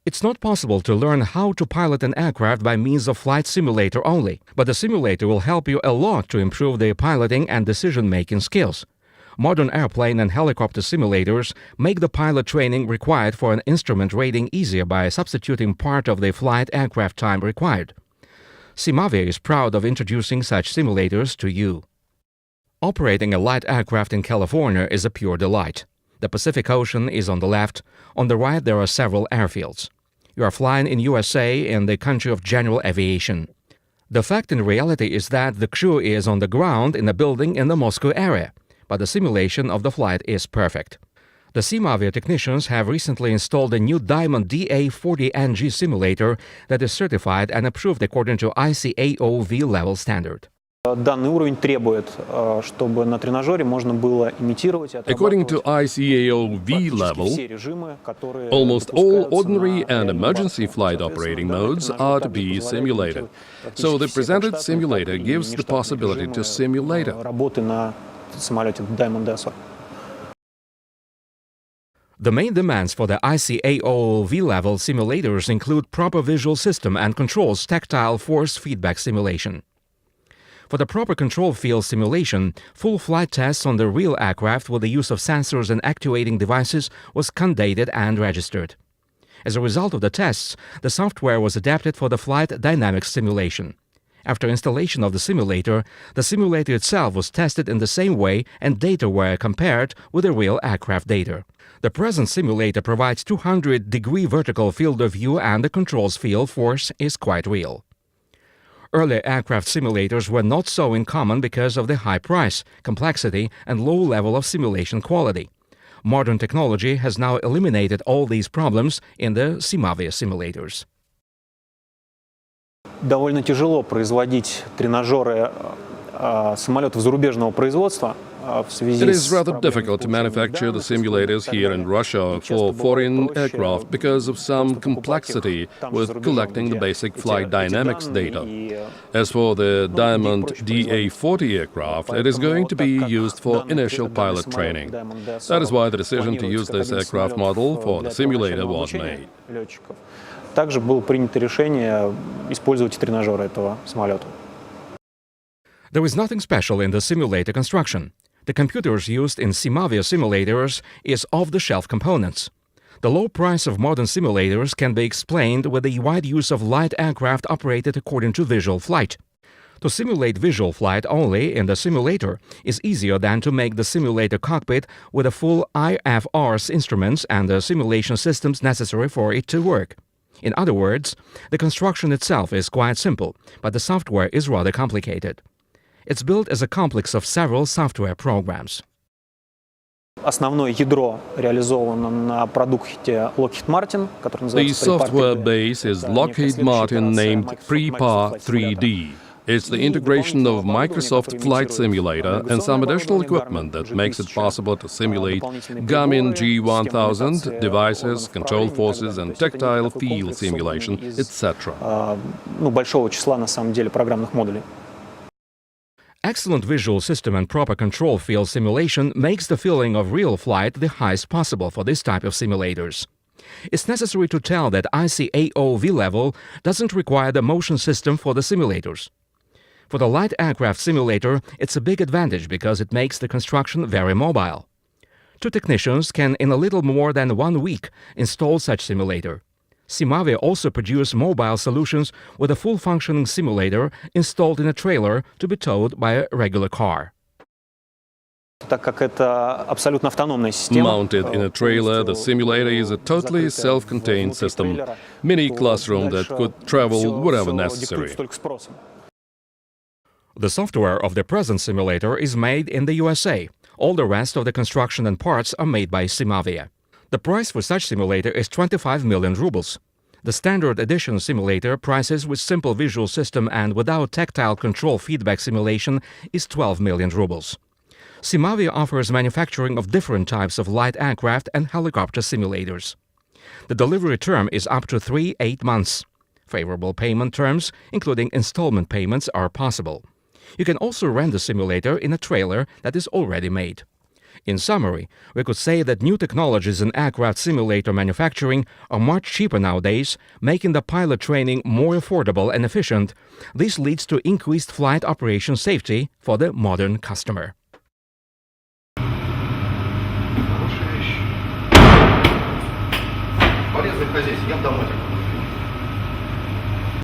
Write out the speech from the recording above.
It's not possible to learn how to pilot an aircraft by means of flight simulator only, but the simulator will help you a lot to improve the piloting and decision-making skills. Modern airplane and helicopter simulators make the pilot training required for an instrument rating easier by substituting part of the flight aircraft time required. SimAvia is proud of introducing such simulators to you. Operating a light aircraft in California is a pure delight. The Pacific Ocean is on the left. On the right there are several airfields. You are flying in USA, in the country of general aviation. The fact in reality is that the crew is on the ground in a building in the Moscow area, but the simulation of the flight is perfect. The SimAvia technicians have recently installed a new Diamond DA40NG simulator that is certified and approved according to ICAO V-level standard. Данный уровень требует, чтобы на тренажере можно было имитировать и According to ICAO V-level, almost all ordinary and emergency flight operating modes are to be simulated. So the presented simulator gives the possibility to simulate it. работы на самолете Diamond DSO. The main demands for the ICAO V-level simulators include proper visual system and controls tactile force feedback simulation. For the proper control field simulation, full flight tests on the real aircraft with the use of sensors and actuating devices was conducted and registered. As a result of the tests, the software was adapted for the flight dynamics simulation. After installation of the simulator itself was tested in the same way and data were compared with the real aircraft data. The present simulator provides 200-degree vertical field of view and the controls field force is quite real. Earlier aircraft simulators were not so in common because of the high price, complexity, and low level of simulation quality. Modern technology has now eliminated all these problems in the SimAvia simulators. Довольно тяжело производить тренажеры самолетов зарубежного производства. It is rather difficult to manufacture the simulators here in Russia for foreign aircraft because of some complexity with collecting the basic flight dynamics data. As for the Diamond DA40 aircraft, it is going to be used for initial pilot training. That is why the decision to use this aircraft model for the simulator was made. Также было принято решение использовать тренажеры этого самолета. There is nothing special in the simulator construction. The computers used in SimAvia simulators is off-the-shelf components. The low price of modern simulators can be explained with the wide use of light aircraft operated according to visual flight. To simulate visual flight only in the simulator is easier than to make the simulator cockpit with the full IFRS instruments and the simulation systems necessary for it to work. In other words, the construction itself is quite simple, but the software is rather complicated. It's built as a complex of several software programs. Основное ядро реализовано на продукте Lockheed Martin, который The называется software base is Lockheed Martin named Prepar 3D. It's the integration of Microsoft Flight Simulator and some additional equipment that makes it possible to simulate Garmin G1000 devices, control forces and tactile field simulation, etc. большого числа на самом деле программных модулей. Excellent visual system and proper control field simulation makes the feeling of real flight the highest possible for this type of simulators. It's necessary to tell that ICAO V-level doesn't require the motion system for the simulators. For the light aircraft simulator, it's a big advantage because it makes the construction very mobile. Two technicians can, in a little more than 1 week, install such simulator. SimAvia also produce mobile solutions with a full-functioning simulator installed in a trailer to be towed by a regular car. Mounted in a trailer, the simulator is a totally self-contained system, mini classroom that could travel wherever necessary. The software of the present simulator is made in the USA. All the rest of the construction and parts are made by SimAvia. The price for such simulator is 25 million rubles. The standard edition simulator prices with simple visual system and without tactile control feedback simulation is 12 million rubles. SimAvia offers manufacturing of different types of light aircraft and helicopter simulators. The delivery term is up to 3-8 months. Favorable payment terms, including installment payments, are possible. You can also rent the simulator in a trailer that is already made. In summary, we could say that new technologies in aircraft simulator manufacturing are much cheaper nowadays, making the pilot training more affordable and efficient. This leads to increased flight operation safety for the modern customer. Полезный хозяйство, я домой.